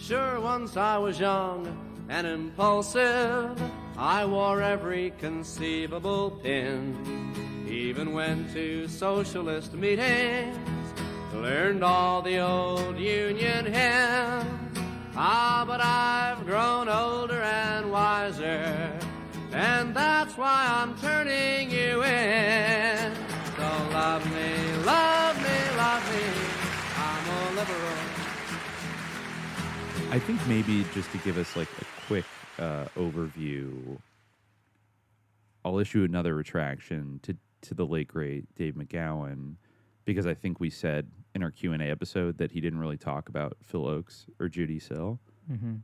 Sure, once I was young and impulsive. I wore every conceivable pin. Even went to socialist meetings. Learned all the old Union hymns. But I've grown older and wiser. And that's why I'm turning you in. So love me, love me, love me. I'm a liberal. I think maybe just to give us like a quick overview, I'll issue another retraction to the late great Dave McGowan, because I think we said in our Q&A episode that he didn't really talk about Phil Ochs or Judy Sill. Mm-hmm.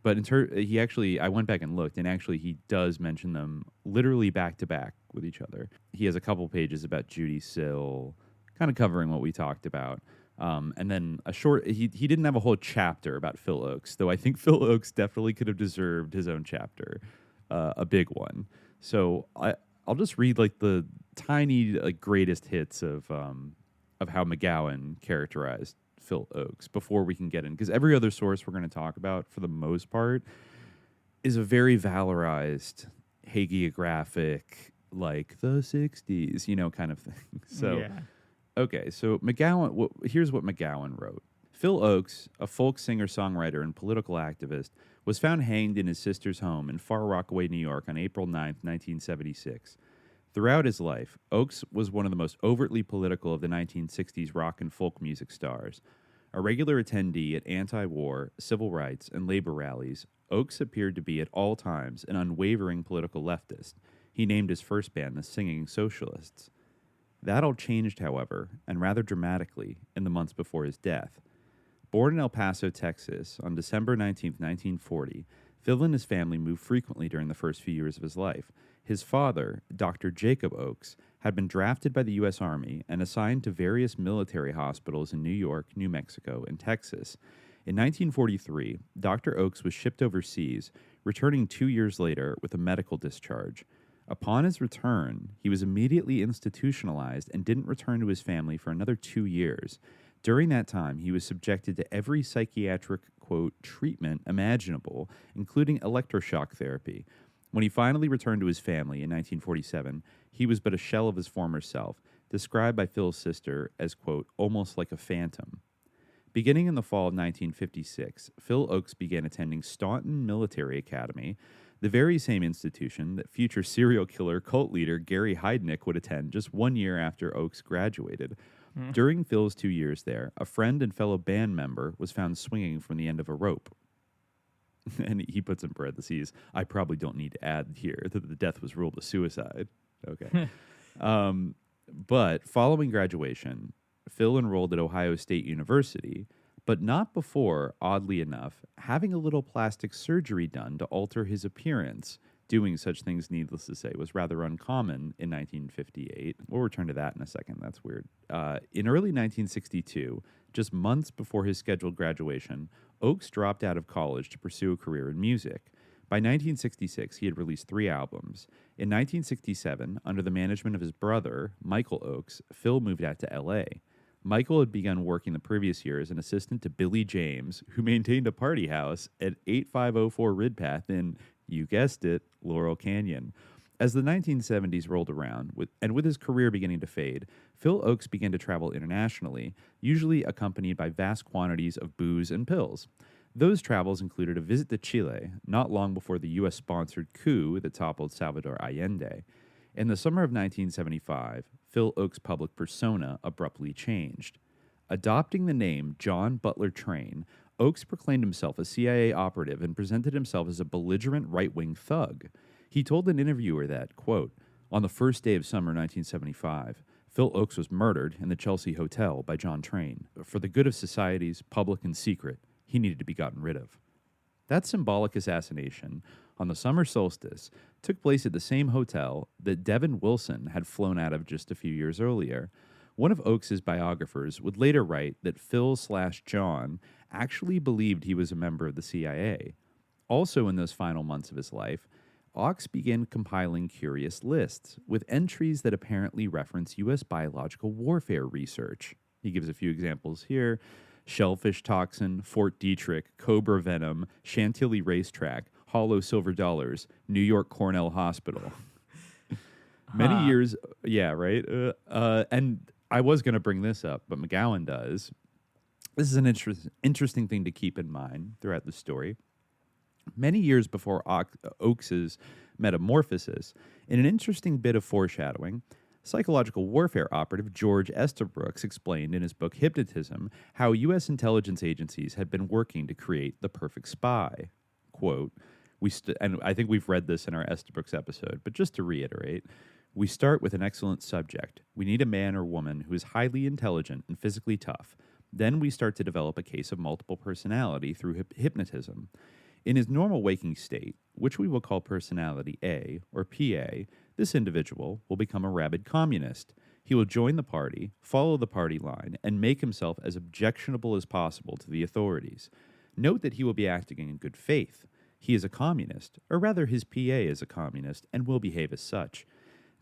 But he actually, I went back and looked, and actually he does mention them literally back to back with each other. He has a couple pages about Judy Sill, kind of covering what we talked about. And then a short, he didn't have a whole chapter about Phil Ochs, though I think Phil Ochs definitely could have deserved his own chapter, a big one. So I'll just read like the tiny like greatest hits of how McGowan characterized Phil Ochs before we can get in, because every other source we're going to talk about for the most part is a very valorized hagiographic, like the 60s, kind of thing. So. Yeah. Okay, so McGowan, here's what McGowan wrote. Phil Ochs, a folk singer-songwriter and political activist, was found hanged in his sister's home in Far Rockaway, New York on April 9th, 1976. Throughout his life, Ochs was one of the most overtly political of the 1960s rock and folk music stars. A regular attendee at anti-war, civil rights, and labor rallies, Ochs appeared to be at all times an unwavering political leftist. He named his first band the Singing Socialists. That all changed, however, and rather dramatically, in the months before his death. Born in El Paso, Texas, on December 19, 1940, Phil and his family moved frequently during the first few years of his life. His father, Dr. Jacob Ochs, had been drafted by the U.S. Army and assigned to various military hospitals in New York, New Mexico, and Texas. In 1943, Dr. Ochs was shipped overseas, returning 2 years later with a medical discharge. Upon his return, he was immediately institutionalized and didn't return to his family for another 2 years. During that time, he was subjected to every psychiatric, quote, treatment imaginable, including electroshock therapy. When he finally returned to his family in 1947, he was but a shell of his former self, described by Phil's sister as, quote, almost like a phantom. Beginning in the fall of 1956, Phil Ochs began attending Staunton Military Academy, the very same institution that future serial killer cult leader Gary Heidnik would attend just 1 year after Ochs graduated. During Phil's 2 years there, a friend and fellow band member was found swinging from the end of a rope. And he puts in parentheses, I probably don't need to add here that the death was ruled a suicide. Okay. But following graduation, Phil enrolled at Ohio State University, but not before, oddly enough, having a little plastic surgery done to alter his appearance. Doing such things, needless to say, was rather uncommon in 1958. We'll return to that in a second. That's weird. In early 1962, just months before his scheduled graduation, Ochs dropped out of college to pursue a career in music. By 1966, he had released 3 albums. In 1967, under the management of his brother, Michael Ochs, Phil moved out to L.A. Michael had begun working the previous year as an assistant to Billy James, who maintained a party house at 8504 Ridpath in, you guessed it, Laurel Canyon. As the 1970s rolled around, with his career beginning to fade, Phil Ochs began to travel internationally, usually accompanied by vast quantities of booze and pills. Those travels included a visit to Chile, not long before the U.S.-sponsored coup that toppled Salvador Allende. In the summer of 1975, Phil Ochs' public persona abruptly changed. Adopting the name John Butler Train, Ochs proclaimed himself a CIA operative and presented himself as a belligerent right-wing thug. He told an interviewer that, quote, on the first day of summer 1975, Phil Ochs was murdered in the Chelsea Hotel by John Train. For the good of societies, public and secret, he needed to be gotten rid of. That symbolic assassination on the summer solstice took place at the same hotel that Devin Wilson had flown out of just a few years earlier. One of Ochs' biographers would later write that Phil/John actually believed he was a member of the CIA. Also in those final months of his life, Ochs began compiling curious lists with entries that apparently reference U.S. biological warfare research. He gives a few examples here. shellfish toxin, Fort Detrick, cobra venom, Chantilly racetrack, hollow silver dollars, New York Cornell Hospital. Many years, yeah, right? And I was going to bring this up, but McGowan does. This is an interesting thing to keep in mind throughout the story. Many years before Ochs's metamorphosis, in an interesting bit of foreshadowing, psychological warfare operative George Estabrooks explained in his book Hypnotism how U.S. intelligence agencies had been working to create the perfect spy. Quote, and I think we've read this in our Estabrooks episode, but just to reiterate, we start with an excellent subject. We need a man or woman who is highly intelligent and physically tough. Then we start to develop a case of multiple personality through hypnotism. In his normal waking state, which we will call personality A or PA, this individual will become a rabid communist. He will join the party, follow the party line, and make himself as objectionable as possible to the authorities. Note that he will be acting in good faith. He is a communist, or rather his PA is a communist, and will behave as such.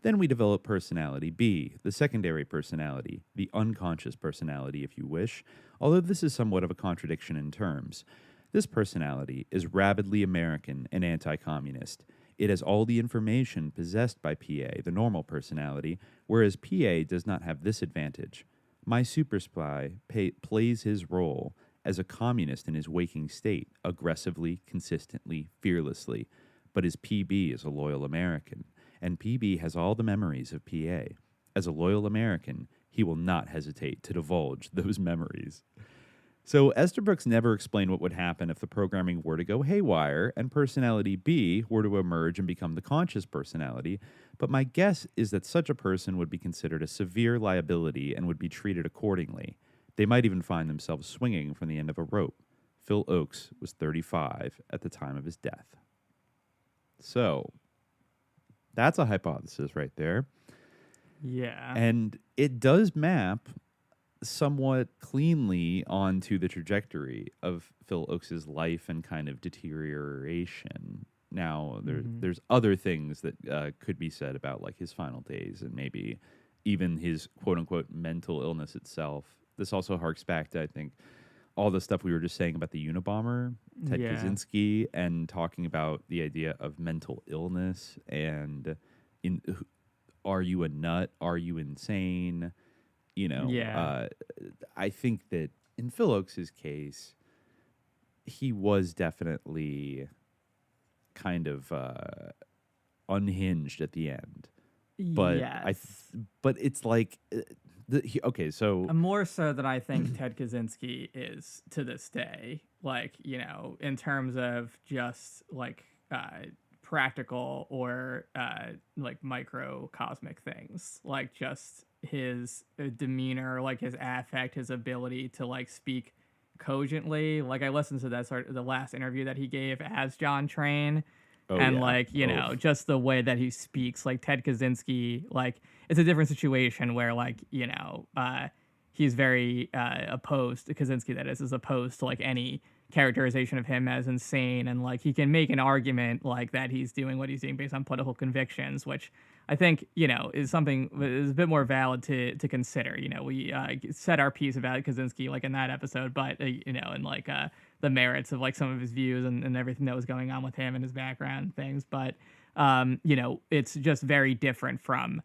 Then we develop personality B, the secondary personality, the unconscious personality, if you wish, although this is somewhat of a contradiction in terms. This personality is rabidly American and anti-communist. It has all the information possessed by PA, the normal personality, whereas PA does not have this advantage. My super spy plays his role as a communist in his waking state, aggressively, consistently, fearlessly, but his PB is a loyal American, and PB has all the memories of PA. As a loyal American, he will not hesitate to divulge those memories. So Estabrooks never explained what would happen if the programming were to go haywire and personality B were to emerge and become the conscious personality, but my guess is that such a person would be considered a severe liability and would be treated accordingly. They might even find themselves swinging from the end of a rope. Phil Ochs was 35 at the time of his death. So, that's a hypothesis right there. Yeah. And it does map somewhat cleanly onto the trajectory of Phil Ochs's life and kind of deterioration. Now, there's other things that could be said about like his final days and maybe even his quote-unquote mental illness itself. This also harks back to, I think, all the stuff we were just saying about the Unabomber, Ted Kaczynski, and talking about the idea of mental illness and are you a nut? Are you insane? You know, I think that in Phil Ochs's case, he was definitely kind of unhinged at the end. But but it's like, so more so than I think Ted Kaczynski is to this day. Like, you know, in terms of just like practical or like microcosmic things, like just his demeanor, like his affect, his ability to like speak cogently. Like I listened to the last interview that he gave as John Train, like, you know, just the way that he speaks, like Ted Kaczynski, like it's a different situation where like, you know, he's very opposed to Kaczynski, that is opposed to like any characterization of him as insane, and like he can make an argument like that he's doing what he's doing based on political convictions, which I think, you know, is something is a bit more valid to consider. You know, we said our piece about Kaczynski like in that episode, but you know, and like the merits of like some of his views and everything that was going on with him and his background and things, but you know, it's just very different from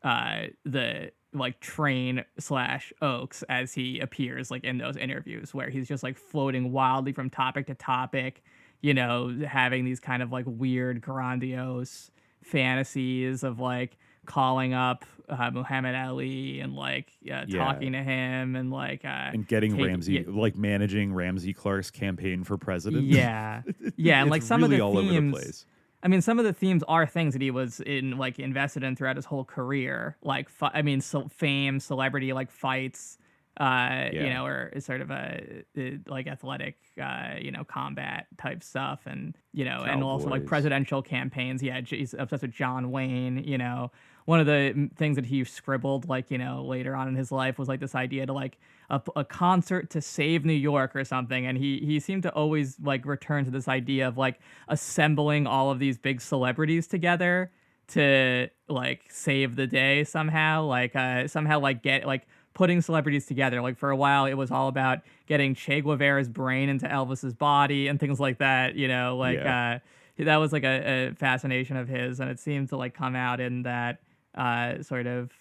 the like Train / Ochs as he appears like in those interviews where he's just like floating wildly from topic to topic, you know, having these kind of like weird grandiose fantasies of like calling up Muhammad Ali and like talking to him and like and getting like managing Ramsey Clark's campaign for president. And like some really of the all themes, over the place. I mean, some of the themes are things that he was invested in throughout his whole career, like fame, celebrity, like fights, you know, or sort of a like athletic, you know, combat type stuff, and you know, and also like presidential campaigns. He's obsessed with John Wayne. You know, one of the things that he scribbled, like, you know, later on in his life was like this idea to like a concert to save New York or something, and he seemed to always like return to this idea of like assembling all of these big celebrities together to like save the day somehow, like get like putting celebrities together. Like for a while, it was all about getting Che Guevara's brain into Elvis's body and things like that. That was like a fascination of his, and it seemed to like come out in that sort of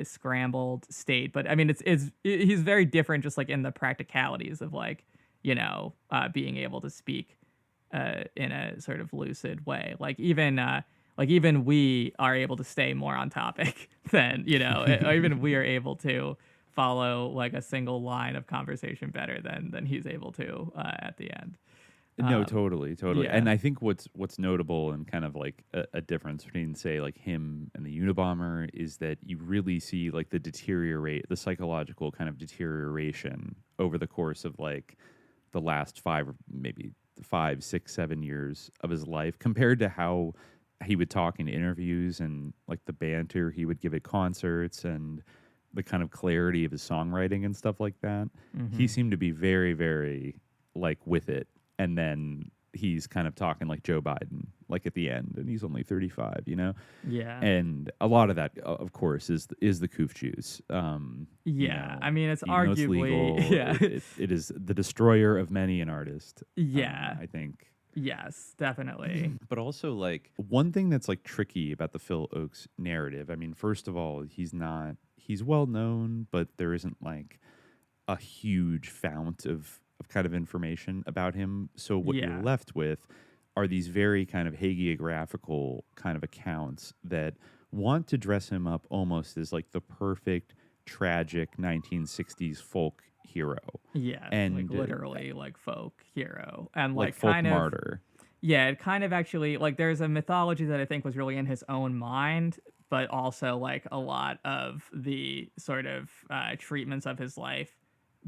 scrambled state. But I mean, he's very different, just like in the practicalities of like being able to speak in a sort of lucid way. Like even we are able to stay more on topic than or even we are able to follow like a single line of conversation better than he's able to at the end. No, totally. Yeah. And I think what's notable and kind of like a difference between, say, like him and the Unabomber is that you really see like the psychological kind of deterioration over the course of like the last 5, 6, 7 years of his life compared to how he would talk in interviews and like the banter he would give at concerts and the kind of clarity of his songwriting and stuff like that. Mm-hmm. He seemed to be very, very like with it. And then he's kind of talking like Joe Biden, like at the end, and he's only 35, Yeah. And a lot of that, of course, is the coof juice. I mean, it's arguably, it's legal, it is the destroyer of many an artist. Yeah. I think. Yes, definitely. But also, like, one thing that's like tricky about the Phil Ochs narrative. I mean, first of all, he's well known, but there isn't like a huge fount of kind of information about him. So what you're left with are these very kind of hagiographical kind of accounts that want to dress him up almost as like the perfect tragic 1960s folk hero. Yeah, and like literally like folk hero and like folk kind of martyr. Yeah, it kind of actually like there's a mythology that I think was really in his own mind, but also like a lot of the sort of treatments of his life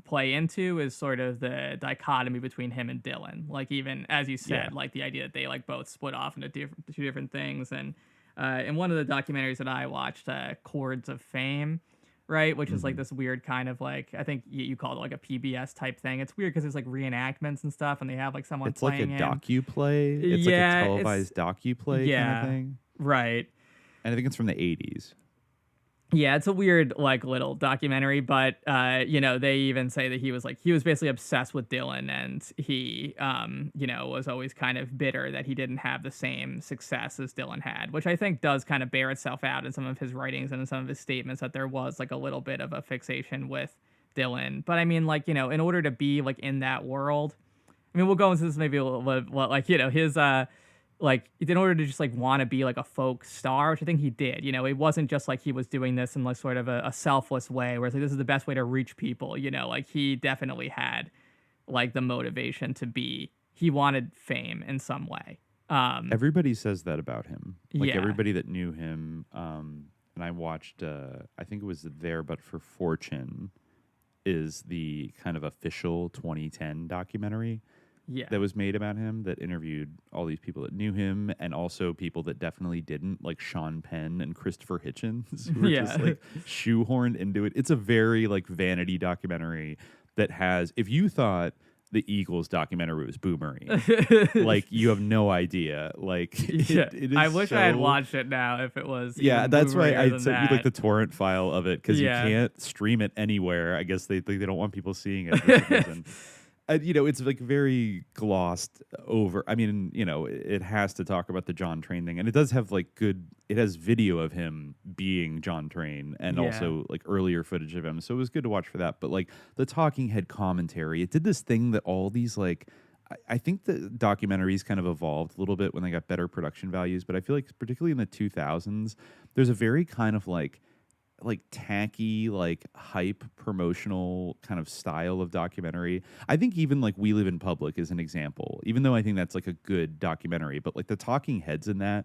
play into is sort of the dichotomy between him and Dylan. Like even as you said, like the idea that they like both split off into two different things. And in one of the documentaries that I watched, Chords of Fame, right, which is like this weird kind of like I think you call it like a PBS type thing. It's weird because there's like reenactments and stuff, and they have like someone. It's playing like a docu-play. It's like a televised docu-play kind of thing, right? And I think it's from the 80s. Yeah, it's a weird like little documentary, but they even say that he was basically obsessed with Dylan, and he was always kind of bitter that he didn't have the same success as Dylan had, which I think does kind of bear itself out in some of his writings and in some of his statements that there was like a little bit of a fixation with Dylan. But I mean, like, in order to be like in that world, I mean, we'll go into this maybe a little bit, like, his like in order to just like want to be like a folk star, which I think he did. It wasn't just like he was doing this in like sort of a selfless way where it's like this is the best way to reach people. Like he definitely had like the motivation to be. He wanted fame in some way. Everybody says that about him. Like everybody that knew him. And I watched. I think it was There But for Fortune, is the kind of official 2010 documentary. Yeah. That was made about him, that interviewed all these people that knew him and also people that definitely didn't, like Sean Penn and Christopher Hitchens, who were just like shoehorned into it. It's a very like vanity documentary that has, if you thought the Eagles documentary was boomery, like you have no idea. Like it is I wish I had watched it now if it was. Yeah, that's why I sent you like the that. torrent file of it because you can't stream it anywhere. I guess they don't want people seeing it for some reason. It's like very glossed over. I mean, it has to talk about the John Train thing, and it does have like it has video of him being John Train and also like earlier footage of him. So it was good to watch for that. But like the talking head commentary, it did this thing that all these like, I think the documentaries kind of evolved a little bit when they got better production values. But I feel like particularly in the 2000s, there's a very kind of like tacky, like hype promotional kind of style of documentary. I think even like We Live in Public is an example, even though I think that's like a good documentary, but like the talking heads in that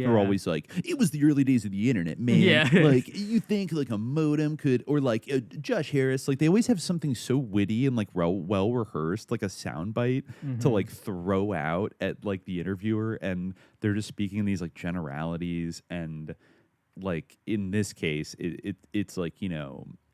are always like, it was the early days of the internet, man. Yeah. Like you think like a modem could, or like Josh Harris, like they always have something so witty and like well rehearsed, like a soundbite to like throw out at like the interviewer, and they're just speaking in these like generalities, and like in this case, it's like,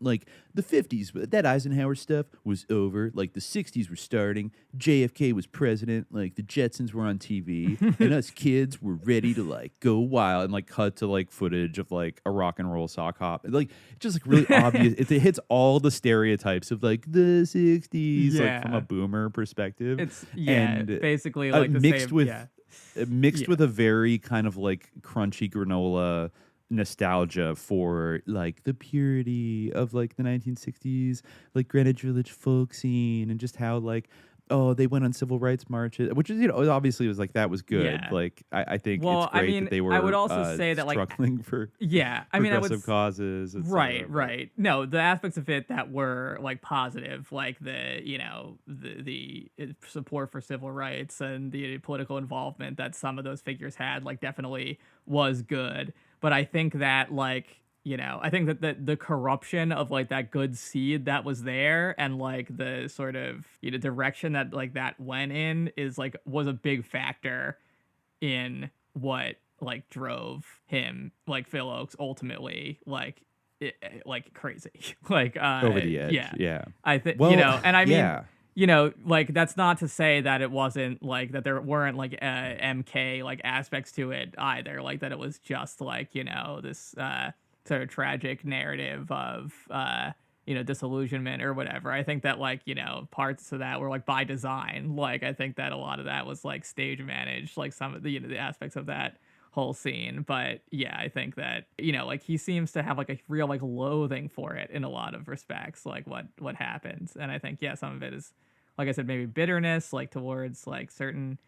like the 50s, that Eisenhower stuff was over. Like the 60s were starting. JFK was president. Like the Jetsons were on TV, and us kids were ready to like go wild, and like cut to like footage of like a rock and roll sock hop. Like just like really obvious. It hits all the stereotypes of like the 60s, like from a boomer perspective. It's and basically like the mixed same, with mixed with a very kind of like crunchy granola nostalgia for like the purity of like the 1960s, like Greenwich Village folk scene, and just how like, oh, they went on civil rights marches, which is, obviously was like, that was good. Like I think it's great that they were, I would also say that like struggling for progressive causes, right. No, the aspects of it that were like positive, like the the support for civil rights and the political involvement that some of those figures had, like definitely was good. But I think that like, I think that the corruption of like that good seed that was there, and like the sort of direction that like that went in was a big factor in what like drove him, like Phil Ochs, ultimately like crazy, like over the edge. Yeah. I think, and I mean, like that's not to say that it wasn't like that there weren't like MK like aspects to it either, like that it was just like this sort of tragic narrative of disillusionment or whatever. I think that like parts of that were like by design. Like I think that a lot of that was like stage managed, like some of the the aspects of that whole scene. But yeah, I think that like he seems to have like a real like loathing for it in a lot of respects, like what happens. And I think some of it is, like I said, maybe bitterness like towards like certain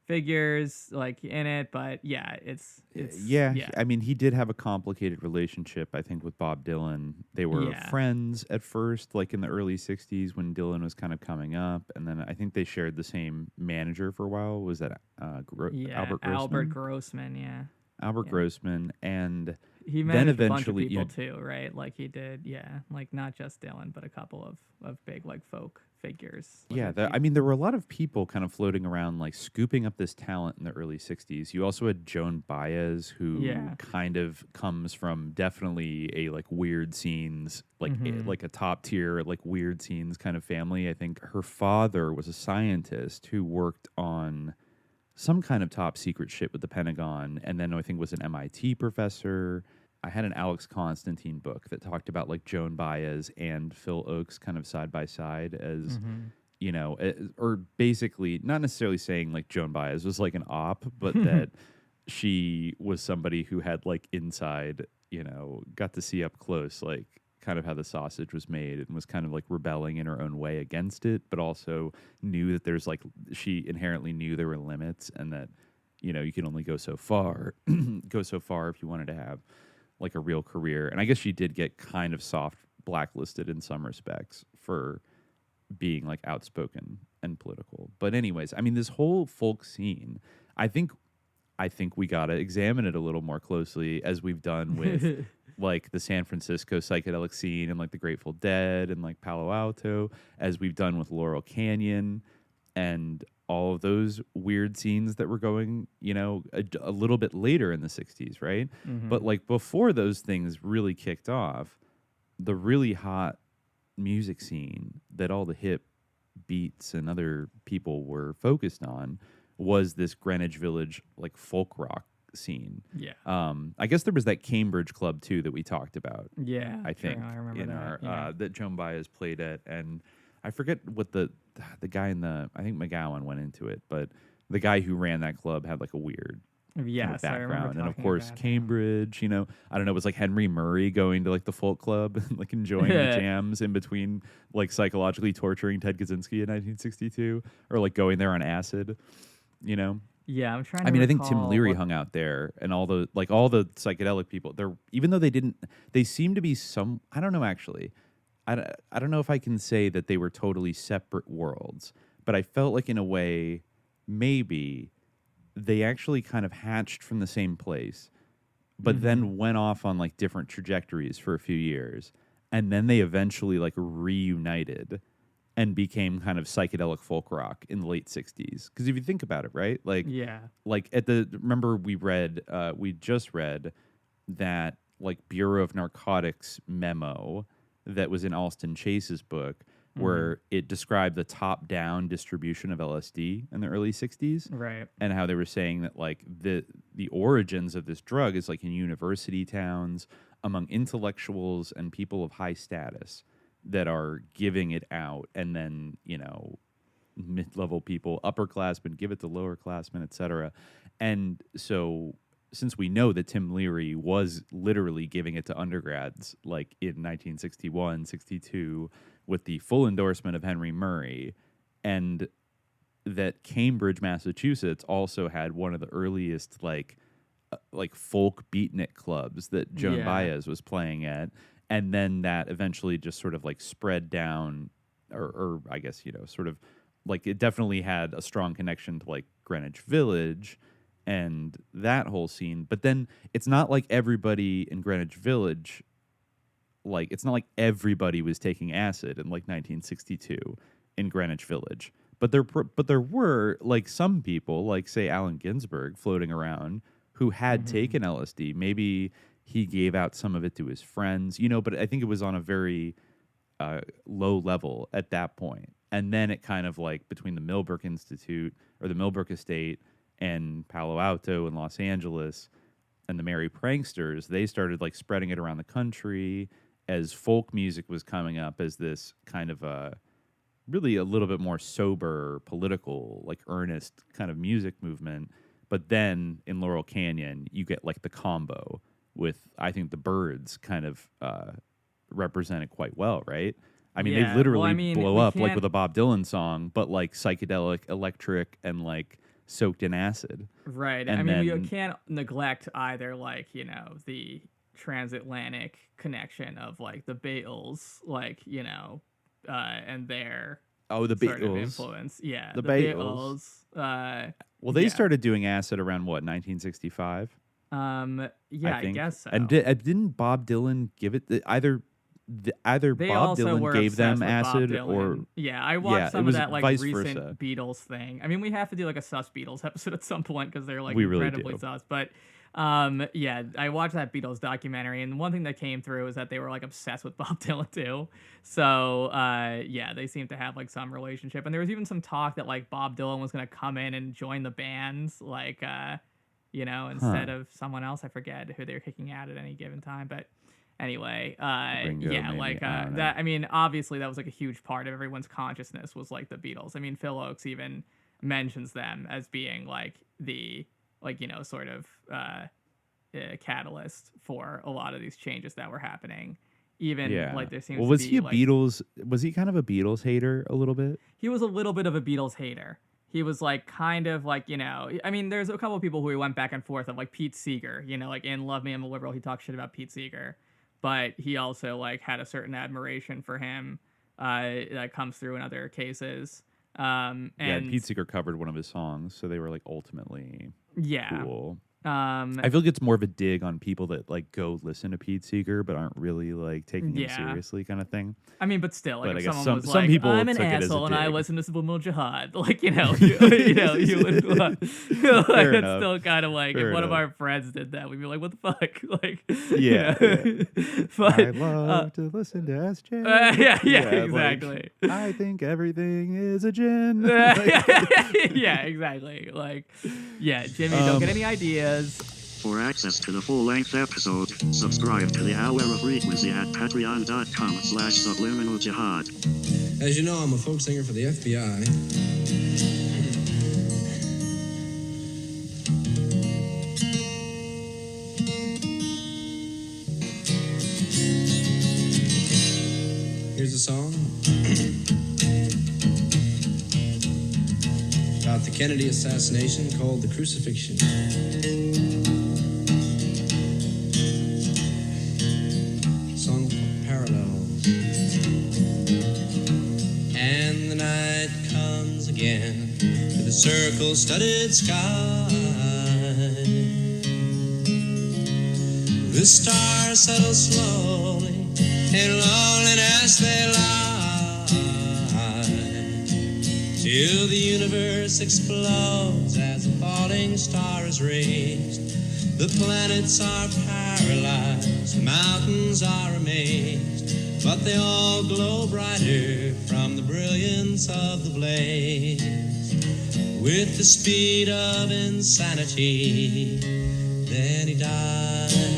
figures like in it. But it's I mean, he did have a complicated relationship, I think, with Bob Dylan. They were friends at first, like in the early 60s when Dylan was kind of coming up, and then I think they shared the same manager for a while. Was that Albert Grossman? Albert Grossman, and he managed a bunch of people too, right? Like he did, like not just Dylan, but a couple of big like folk figures. I mean, there were a lot of people kind of floating around, like scooping up this talent in the early 60s. You also had Joan Baez, who kind of comes from definitely a like weird scenes, like like a top tier, like weird scenes kind of family. I think her father was a scientist who worked on some kind of top secret shit with the Pentagon, and then I think was an MIT professor. I had an Alex Constantine book that talked about like Joan Baez and Phil Ochs kind of side by side as, or basically not necessarily saying like Joan Baez was like an op, but that she was somebody who had like inside, got to see up close, like kind of how the sausage was made, and was kind of like rebelling in her own way against it, but also knew that there's like, she inherently knew there were limits, and that, you can only go so far, if you wanted to have like a real career. And I guess she did get kind of soft blacklisted in some respects for being like outspoken and political. But anyways, I mean, this whole folk scene, I think we got to examine it a little more closely, as we've done with like the San Francisco psychedelic scene and like the Grateful Dead and like Palo Alto, as we've done with Laurel Canyon and all of those weird scenes that were going, a little bit later in the 60s, right? But like before those things really kicked off, the really hot music scene that all the hip beats and other people were focused on was this Greenwich Village like folk rock scene. I guess there was that Cambridge club too that we talked about. I think I remember that. That Joan Baez played at, and I forget what the guy in I think McGowan went into it, but the guy who ran that club had like a weird background, and of course Cambridge. I don't know, it was like Henry Murray going to like the folk club and like enjoying the jams in between like psychologically torturing Ted Kaczynski in 1962, or like going there on acid. Yeah, I'm trying to I think Tim Leary hung out there, and all the psychedelic people. Even though they seem to be some. I don't know actually. I don't know if I can say that they were totally separate worlds, but I felt like in a way maybe they actually kind of hatched from the same place, but then went off on like different trajectories for a few years, and then they eventually like reunited and became kind of psychedelic folk rock in the late 60s. Because if you think about it, right? Like, remember we just read that like Bureau of Narcotics memo that was in Alston Chase's book, where it described the top-down distribution of LSD in the early 60s. Right. And how they were saying that like the origins of this drug is like in university towns, among intellectuals and people of high status that are giving it out, and then, you know, mid-level people, upperclassmen give it to lowerclassmen, etc. And so since we know that Tim Leary was literally giving it to undergrads like in 1961, 62 with the full endorsement of Henry Murray, and that Cambridge, Massachusetts also had one of the earliest like folk beatnik clubs that Joan Baez was playing at, and then that eventually just sort of like spread down, or I guess, you know, sort of like it definitely had a strong connection to like Greenwich Village and that whole scene. But then it's not like everybody in Greenwich Village, like it's not like everybody was taking acid in like 1962 in Greenwich Village. But there were like some people, like say Allen Ginsberg, floating around who had taken LSD. Maybe he gave out some of it to his friends, you know, but I think it was on a very low level at that point. And then it kind of like between the Millbrook Institute or the Millbrook Estate and Palo Alto and Los Angeles and the Merry Pranksters, they started like spreading it around the country as folk music was coming up as this kind of really a little bit more sober, political, like earnest kind of music movement. But then in Laurel Canyon, you get like the combo with, I think, the Byrds kind of represent it quite well, right? I mean, they literally blow up like with a Bob Dylan song, but like psychedelic, electric, and like soaked in acid. Right. And I mean, you can't neglect either, like, you know, the transatlantic connection of like the Beatles, like, you know, and their the sort Beatles of influence. Yeah, the Beatles. Well, they started doing acid around what, 1965? I guess so. And didn't Bob Dylan give it either Bob Dylan gave them acid, or I watched some of that like recent versa. Beatles thing. I mean, we have to do like a sus Beatles episode at some point because they're like really incredibly sus. But I watched that Beatles documentary, and one thing that came through is that they were like obsessed with Bob Dylan too. So they seem to have like some relationship, and there was even some talk that like Bob Dylan was going to come in and join the bands, like instead of someone else. I forget who they were kicking out at any given time, but anyway, that. I mean, obviously that was like a huge part of everyone's consciousness was like the Beatles. I mean, Phil Ochs even mentions them as being like the sort of catalyst for a lot of these changes that were happening. Even like there seems to be. Was he a Beatles? Was he kind of a Beatles hater a little bit? He was a little bit of a Beatles hater. He was like kind of like, you know, I mean, there's a couple of people who he went back and forth of, like Pete Seeger, you know, like in Love Me, I'm a Liberal, he talks shit about Pete Seeger, but he also like had a certain admiration for him that comes through in other cases. And Pete Seeger covered one of his songs, so they were like ultimately cool. I feel like it's more of a dig on people that like go listen to Pete Seeger but aren't really like taking him seriously, kind of thing. I mean, but still, like, but if I guess someone was some like, people I'm an took it as a asshole and I dig. listen to Subliminal Jihad, like, you would like, it's still kind of like, if one of our friends did that, we'd be like, what the fuck? Like, But I love to listen to SJ. Exactly. Like, I think everything is a gin. Exactly. Like, Jimmy, don't get any ideas. For access to the full-length episode, subscribe to the Hour of Frequency at patreon.com/subliminaljihad. As you know, I'm a folk singer for the FBI. Here's a song about the Kennedy assassination called The Crucifixion. Song parallels. And the night comes again to the circle-studded sky. The stars settle slowly in loneliness they lie, till the universe explodes as a falling star is raised The planets are paralyzed, the mountains are amazed, but they all glow brighter from the brilliance of the blaze. With the speed of insanity, then he died.